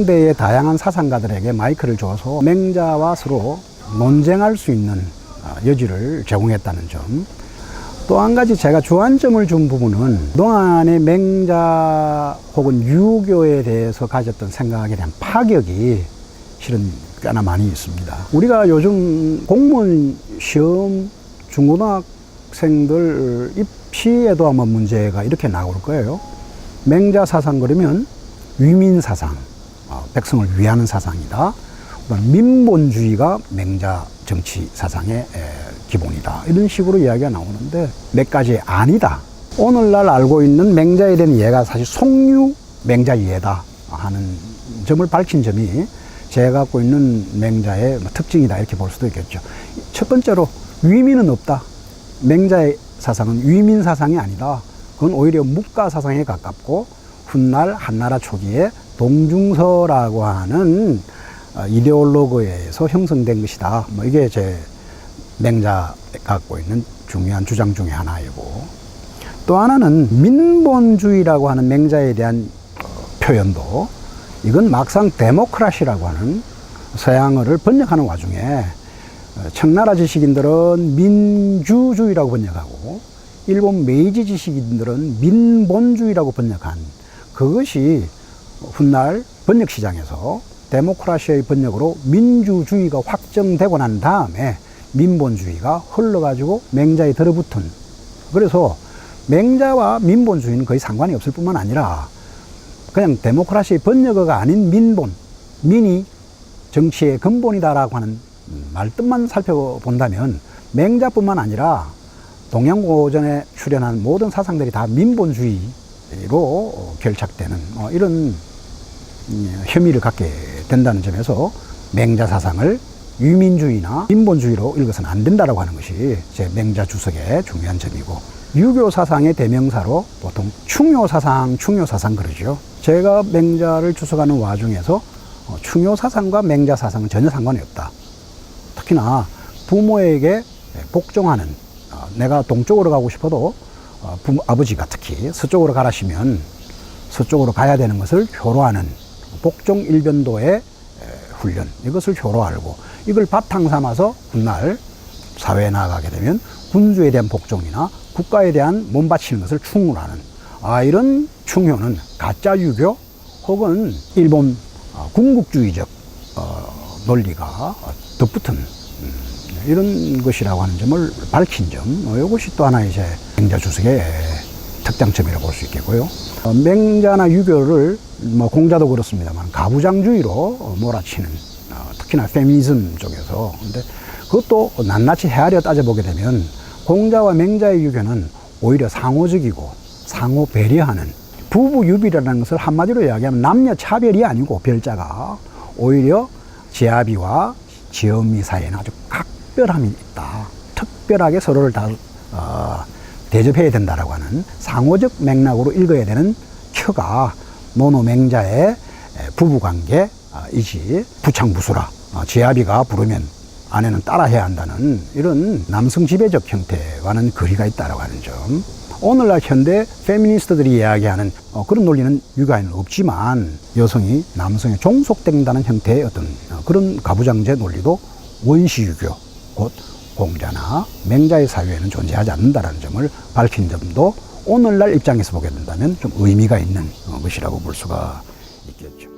시대의 다양한 사상가들에게 마이크를 줘서 맹자와 서로 논쟁할 수 있는 여지를 제공했다는 점. 또 한 가지 제가 주안점을 준 부분은 그동안의 맹자 혹은 유교에 대해서 가졌던 생각에 대한 파격이 실은 꽤나 많이 있습니다. 우리가 요즘 공무원 시험 중고등학생들 입시에도 아마 문제가 이렇게 나올 거예요. 맹자 사상 그러면 위민 사상, 백성을 위하는 사상이다. 민본주의가 맹자 정치 사상의 기본이다. 이런 식으로 이야기가 나오는데 몇 가지 아니다. 오늘날 알고 있는 맹자에 대한 이해가 사실 송유 맹자 이해다 하는 점을 밝힌 점이 제가 갖고 있는 맹자의 특징이다 이렇게 볼 수도 있겠죠. 첫 번째로 위민은 없다. 맹자의 사상은 위민 사상이 아니다. 그건 오히려 묵가 사상에 가깝고 훗날 한나라 초기에 동중서라고 하는 이데올로그에 의해서 형성된 것이다. 이게 제 맹자가 갖고 있는 중요한 주장 중에 하나이고, 또 하나는 민본주의라고 하는 맹자에 대한 표현도, 이건 막상 데모크라시라고 하는 서양어를 번역하는 와중에 청나라 지식인들은 민주주의라고 번역하고 일본 메이지 지식인들은 민본주의라고 번역한 그것이 훗날 번역 시장에서 데모크라시의 번역으로 민주주의가 확정되고 난 다음에 민본주의가 흘러가지고 맹자에 들어붙은, 그래서 맹자와 민본주의는 거의 상관이 없을 뿐만 아니라 그냥 데모크라시의 번역어가 아닌 민본, 민이 정치의 근본이다라고 하는 말뜻만 살펴본다면 맹자뿐만 아니라 동양고전에 출연한 모든 사상들이 다 민본주의로 결착되는 이런 혐의를 갖게 된다는 점에서 맹자 사상을 유민주의나 민본주의로 읽어서는 안 된다라고 하는 것이 제 맹자 주석의 중요한 점이고, 유교 사상의 대명사로 보통 충효사상 그러죠. 제가 맹자를 주석하는 와중에서 충효사상과 맹자사상은 전혀 상관이 없다. 특히나 부모에게 복종하는, 내가 동쪽으로 가고 싶어도 아버지가 특히 서쪽으로 가라시면 서쪽으로 가야 되는 것을 효로하는 복종 일변도의 훈련, 이것을 효로 알고 이걸 바탕 삼아서 훗날 사회에 나아가게 되면 군주에 대한 복종이나 국가에 대한 몸바치는 것을 충으로 하는, 이런 충효는 가짜 유교 혹은 일본 군국주의적 논리가 덧붙은 이런 것이라고 하는 점을 밝힌 점, 이것이 또 하나의 이제 맹자 주석의 특장점이라고 볼 수 있겠고요. 맹자나 유교를 공자도 그렇습니다만 가부장주의로 몰아치는, 특히나 페미니즘 쪽에서. 근데 그것도 낱낱이 헤아려 따져보게 되면 공자와 맹자의 유교는 오히려 상호적이고 상호 배려하는, 부부유비라는 것을 한마디로 이야기하면 남녀 차별이 아니고 별자가 오히려 제아비와 지엄미 사이에는 아주 각별함이 있다. 특별하게 서로를 다 대접해야 된다라고 하는 상호적 맥락으로 읽어야 되는 켜가 노노맹자의 부부관계이지 부창부수라, 제아비가 부르면 아내는 따라해야 한다는 이런 남성 지배적 형태와는 거리가 있다라고 하는 점. 오늘날 현대 페미니스트들이 이야기하는 그런 논리는 유교에는 없지만 여성이 남성에 종속된다는 형태의 어떤 그런 가부장제 논리도 원시유교, 곧 공자나 맹자의 사회에는 존재하지 않는다는 점을 밝힌 점도 오늘날 입장에서 보게 된다면 좀 의미가 있는 것이라고 볼 수가 있겠죠.